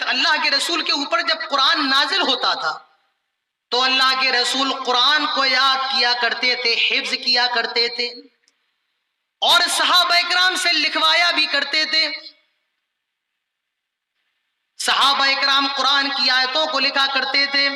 اللہ کے رسول کے اوپر جب قرآن نازل ہوتا تھا تو اللہ کے رسول قرآن کو یاد کیا کرتے تھے، حفظ کیا کرتے تھے، اور صحابہ اکرام سے لکھوایا بھی کرتے تھے۔ صحابہ اکرام قرآن کی آیتوں کو لکھا کرتے تھے،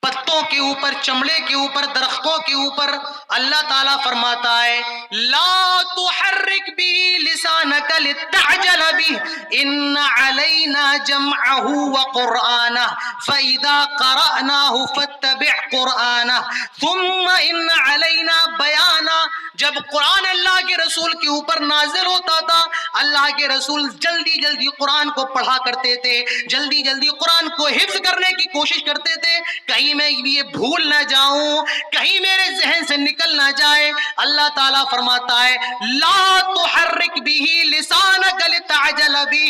پتوں کے اوپر، چمڑے کے اوپر، درختوں کے اوپر۔ اللہ تعالیٰ فرماتا ہے لا تحرک به لسانک لتعجل به ان علینا جمعہ وقرآنہ فاذا قرأناہ فاتبع قرآنہ ثم ان علینا بیانہ۔ جب قرآن اللہ کے رسول کے اوپر نازل ہوتا تھا، اللہ کے رسول جلدی جلدی قرآن کو پڑھا کرتے تھے، جلدی جلدی قرآن کو حفظ کرنے کی کوشش کرتے تھے، کہیں میں یہ بھول نہ جاؤں، کہیں میرے ذہن سے نکل نہ جائے۔ اللہ تعالیٰ فرماتا ہے لا تحرک به لسانک لتعجل به،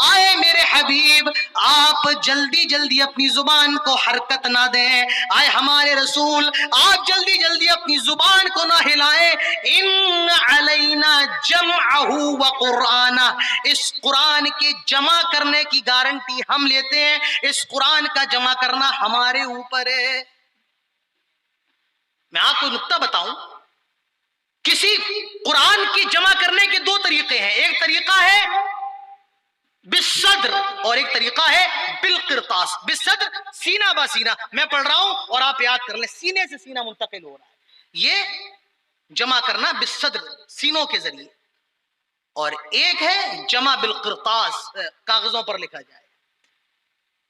آئے میرے حبیب آپ جلدی جلدی اپنی زبان کو حرکت نہ دیں، آئے ہمارے رسول آپ جلدی جلدی اپنی زبان کو نہ ہلائیں۔ ان علینا جمعہ وقرآنہ، اس قرآن کے جمع کرنے کی گارنٹی ہم لیتے ہیں، اس قرآن کا جمع کرنا ہمارے اوپر ہے۔ میں آپ کو نکتہ بتاؤں، کسی قرآن کی جمع کرنے کے دو طریقے ہیں، ایک طریقہ ہے بالصدر اور ایک طریقہ ہے بالقرطاس۔ بالصدر سینہ با سینہ، میں پڑھ رہا ہوں اور آپ یاد کر لیں، سینے سے سینہ منتقل ہو رہا ہے، یہ جمع کرنا بالصدر، سینوں کے ذریعے۔ اور ایک ہے جمع بالقرطاس، کاغذوں پر لکھا جائے،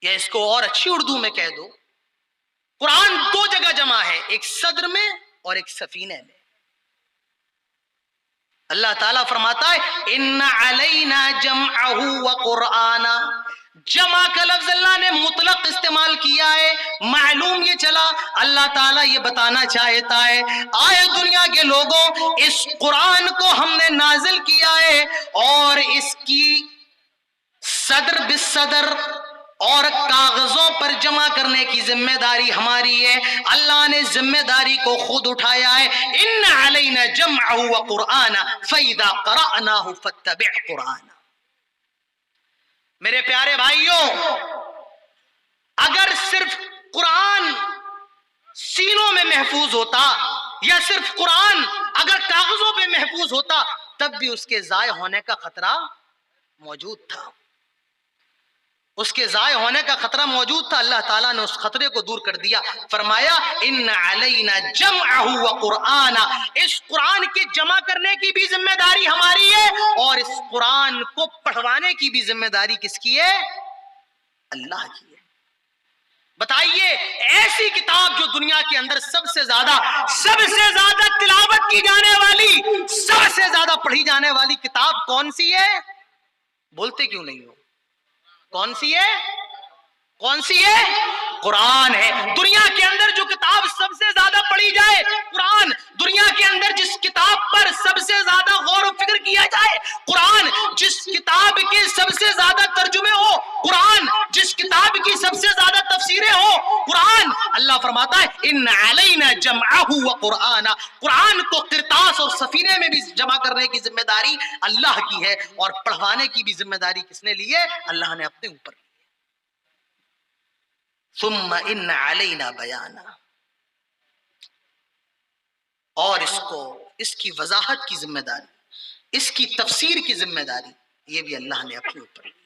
یا اس کو اور اچھی اردو میں کہہ دو، قرآن دو جگہ جمع ہے، ایک صدر میں اور ایک سفینے میں۔ اللہ تعالیٰ فرماتا ہے ان علینا جمعہ وقرآنہ، جمع کا لفظ اللہ نے مطلق استعمال کیا ہے، معلوم یہ چلا اللہ تعالیٰ یہ بتانا چاہتا ہے آئے دنیا کے لوگوں، اس قرآن کو ہم نے نازل کیا ہے اور اس کی صدر بالصدر اور کاغذوں پر جمع کرنے کی ذمہ داری ہماری ہے۔ اللہ نے ذمہ داری کو خود اٹھایا ہے، ان علینا جمعہ وقرآنہ فاذا قرأناہ فاتبع قرآنہ۔ میرے پیارے بھائیوں، اگر صرف قرآن سینوں میں محفوظ ہوتا یا صرف قرآن اگر کاغذوں پہ محفوظ ہوتا، تب بھی اس کے ضائع ہونے کا خطرہ موجود تھا، اس کے ضائع ہونے کا خطرہ موجود تھا۔ اللہ تعالیٰ نے اس خطرے کو دور کر دیا، فرمایا ان علینا جمعہ وقرآنہ، اس قرآن کے جمع کرنے کی بھی ذمہ داری ہماری ہے اور اس قرآن کو پڑھوانے کی بھی ذمہ داری کس کی ہے؟ اللہ کی ہے۔ بتائیے ایسی کتاب جو دنیا کے اندر سب سے زیادہ تلاوت کی جانے والی، سب سے زیادہ پڑھی جانے والی کتاب کون سی ہے؟ بولتے کیوں نہیں ہو؟ کون سی ہے؟ کون سی ہے؟ قرآن ہے۔ دنیا کے اندر جو کتاب سب سے زیادہ پڑھی جائے قرآن، دنیا کے اندر جس کتاب پر سب سے زیادہ غور و فکر کیا جائے قرآن، جس کتاب کے سب سے زیادہ ترجمے ہو قرآن، جس کتاب کی سب سے زیادہ تفسیریں ہو قرآن۔ اللہ فرماتا ہے ان علینا جمعہ وقرآنہ، قرآن کو قرطاس اور سفینے میں بھی جمع کرنے کی ذمہ داری اللہ کی ہے اور پڑھوانے کی بھی ذمہ داری کس نے لی ہے؟ اللہ نے اپنے اوپر لی ہے۔ ثم ان علینا بیانہ، اور اس کی وضاحت کی ذمہ داری، اس کی تفسیر کی ذمہ داری یہ بھی اللہ نے اپنے اوپر لی ہے۔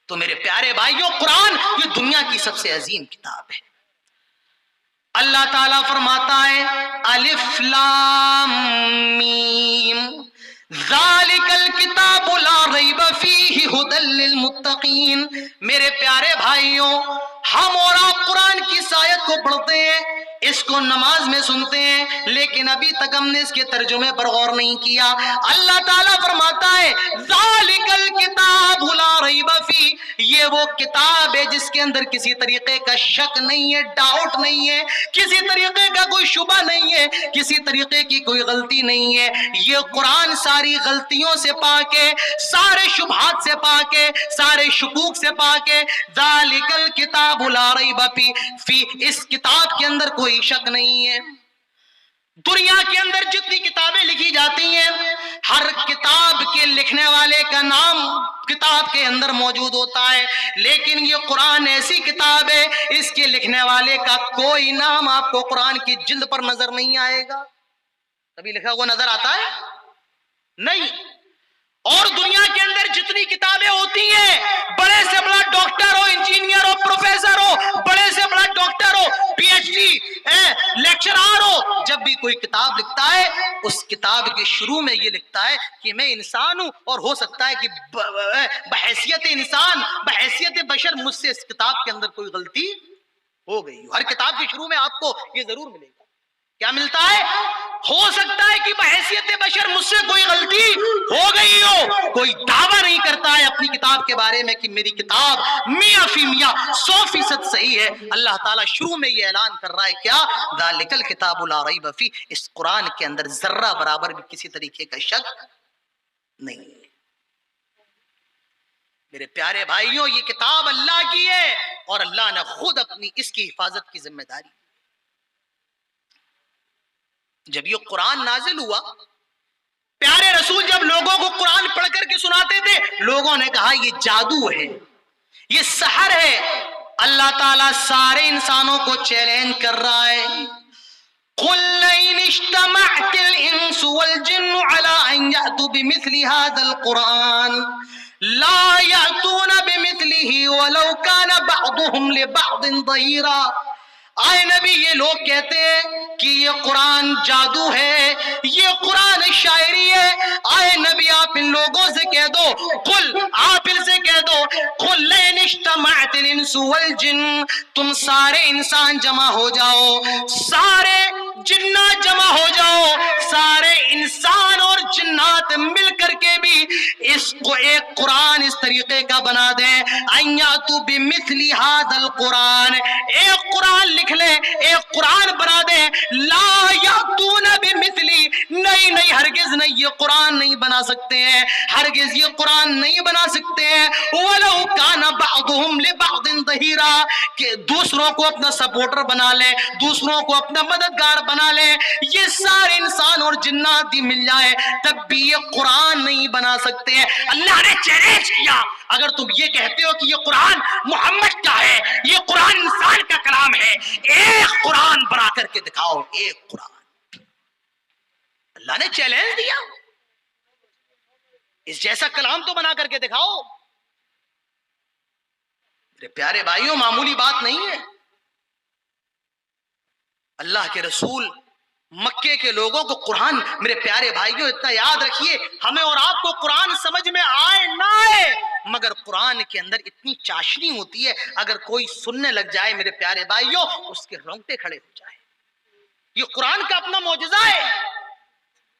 تو میرے پیارے بھائیوں، قرآن یہ دنیا کی سب سے عظیم کتاب ہے۔ اللہ تعالیٰ فرماتا ہے الف لام میم ذالک الکتاب لا ریب فیہ ھدی للمتقین۔ میرے پیارے بھائیوں، ہم اور آپ قرآن کی اس آیت کو پڑھتے ہیں، اس کو نماز میں سنتے ہیں، لیکن ابھی تک ہم نے اس کے ترجمے پر غور نہیں کیا۔ اللہ تعالیٰ فرماتا ہے ذالک الکتاب لا ریب فیہ، یہ وہ کتاب ہے جس کے اندر کسی طریقے کا شک نہیں ہے، ڈاؤٹ نہیں ہے، کسی طریقے کا کوئی شبہ نہیں ہے، کسی طریقے کی کوئی غلطی نہیں ہے۔ یہ قرآن ساری غلطیوں سے پاک ہے، سارے شبہات سے پاک ہے، سارے شکوک سے پاک ہے۔ ذالک الکتاب لا ریب فیہ، اس کتاب کے اندر کوئی شک نہیں ہے۔ دنیا کے اندر جتنی کتابیں لکھی جاتی ہیں ہر کتاب کے لکھنے والے کا نام کتاب کے اندر موجود ہوتا ہے، لیکن یہ قرآن ایسی کتاب ہے اس کے لکھنے والے کا کوئی نام آپ کو قرآن کی جلد پر نظر نہیں آئے گا۔ کبھی لکھا ہوا نظر آتا ہے؟ نہیں۔ اور دنیا کے اندر جتنی کتابیں ہوتی ہیں، بڑے سے بڑا ڈاکٹر ہو، انجینئر ہو، پروفیسر ہو، بڑے سے بڑا ڈاکٹر ہو، پی ایچ ڈی لیکچرار ہو، جب بھی کوئی کتاب لکھتا ہے اس کتاب کے شروع میں یہ لکھتا ہے کہ میں انسان ہوں، اور ہو سکتا ہے کہ بحیثیت انسان، بحیثیت بشر مجھ سے اس کتاب کے اندر کوئی غلطی ہو گئی۔ ہر کتاب کے شروع میں آپ کو یہ ضرور ملے گا، کیا ملتا ہے؟ ہو سکتا ہے کہ بحیثیت بشر مجھ سے کوئی غلطی ہو گئی ہو۔ کوئی دعویٰ نہیں کرتا ہے اپنی کتاب کے بارے میں کہ میری کتاب 100% 100% صحیح ہے۔ اللہ تعالیٰ شروع میں یہ اعلان کر رہا ہے، کیا؟ ذالک الکتاب لا ریب فیہ، اس قرآن کے اندر ذرہ برابر بھی کسی طریقے کا شک نہیں۔ میرے پیارے بھائیوں، یہ کتاب اللہ کی ہے اور اللہ نے خود اپنی اس کی حفاظت کی ذمہ داری۔ جب یہ قرآن نازل ہوا، پیارے رسول جب لوگوں کو قرآن پڑھ کر کے سناتے تھے، لوگوں نے کہا یہ جادو ہے، یہ سحر ہے۔ اللہ تعالیٰ سارے انسانوں کو چیلنج کر رہا ہے، قُلْ لَئِنِ اجْتَمَعَتِ الْإِنسُ وَالْجِنُّ عَلَىٰ أَن يَأْتُوا بِمِثْلِ هَٰذَا الْقُرْآنِ لَا يَأْتُونَ بِمِثْلِهِ وَلَوْ كَانَ بَعْضُهُمْ لِبَعْضٍ ظَهِيرًا۔ آئے نبی، یہ لوگ کہتے ہیں کہ یہ قرآن جادو ہے، یہ قرآن شاعری ہے۔ آئے نبی، آپ ان لوگوں سے کہہ دو، قل، آپ ان سے کہہ دو، قل لئن اجتمعت الانس والجن، تم سارے انسان جمع ہو جاؤ، سارے جنات جمع ہو جاؤ، سارے انسان اور جنات مل کر کے بھی اس کو ایک قرآن اس طریقے کا بنا دیں، ان یاتوا بمثل ھذا القرآن، ایک قرآن لکھ لیں، ایک قرآن بنا دیں، لا یاتون بمثلی، نہیں ہرگز نہیں، یہ قرآن نہیں بنا سکتے ہیں، ہرگز یہ قرآن نہیں بنا سکتے ہیں۔ ولو کان بعضهم لبعض ظہیرا، کہ دوسروں کو اپنا سپورٹر بنا لیں، دوسروں کو اپنا مددگار بنا لیں، یہ سارے انسان اور جنات بھی مل جائے تب بھی یہ قرآن نہیں بنا سکتے ہیں۔ اللہ نے چیلنج کیا، اگر تم یہ کہتے ہو کہ یہ قرآن محمد کا ہے، یہ قرآن انسان کا کلام ہے، ایک قرآن بنا کر کے دکھاؤ، ایک قرآن۔ اللہ نے چیلنج دیا، اس جیسا کلام تو بنا کر کے دکھاؤ۔ میرے پیارے بھائیوں، معمولی بات نہیں ہے۔ اللہ کے رسول مکے کے لوگوں کو قرآن، میرے پیارے بھائیوں اتنا یاد رکھیے، ہمیں اور آپ کو قرآن سمجھ میں آئے نہ آئے، مگر قرآن کے اندر اتنی چاشنی ہوتی ہے، اگر کوئی سننے لگ جائے میرے پیارے بھائیوں اس کے رونگٹے کھڑے ہو جائے۔ یہ قرآن کا اپنا معجزہ ہے۔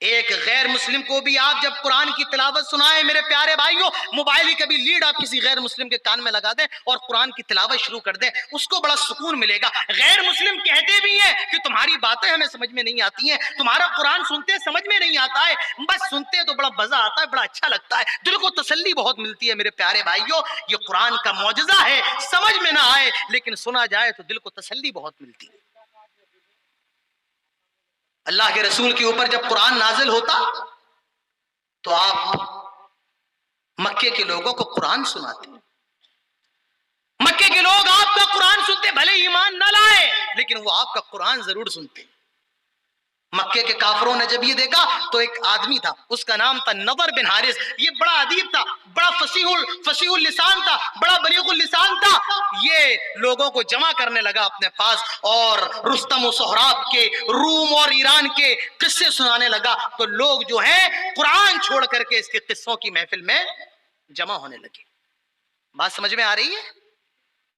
ایک غیر مسلم کو بھی آپ جب قرآن کی تلاوت سنائیں میرے پیارے بھائیوں، موبائل کی کبھی لیڈ آپ کسی غیر مسلم کے کان میں لگا دیں اور قرآن کی تلاوت شروع کر دیں، اس کو بڑا سکون ملے گا۔ غیر مسلم کہتے بھی ہیں کہ تمہاری باتیں ہمیں سمجھ میں نہیں آتی ہیں، تمہارا قرآن سنتے سمجھ میں نہیں آتا ہے، بس سنتے تو بڑا مزہ آتا ہے، بڑا اچھا لگتا ہے، دل کو تسلی بہت ملتی ہے۔ میرے پیارے بھائیوں، یہ قرآن کا معجزہ ہے، سمجھ میں نہ آئے لیکن سنا جائے تو دل کو تسلی بہت ملتی ہے۔ اللہ کے رسول کے اوپر جب قرآن نازل ہوتا تو آپ مکے کے لوگوں کو قرآن سناتے، مکے کے لوگ آپ کا قرآن سنتے، بھلے ایمان نہ لائے لیکن وہ آپ کا قرآن ضرور سنتے۔ مکے کے کافروں نے جب یہ دیکھا تو ایک آدمی تھا، اس کا نام تھا نضر بن حارث، یہ بڑا ادیب تھا، بڑا فصیح اللسان تھا، بڑا بلیغ اللسان تھا۔ یہ لوگوں کو جمع کرنے لگا اپنے پاس اور رستم و سہراب کے، روم اور ایران کے قصے سنانے لگا، تو لوگ جو ہیں قرآن چھوڑ کر کے اس کے قصوں کی محفل میں جمع ہونے لگے۔ بات سمجھ میں آ رہی ہے؟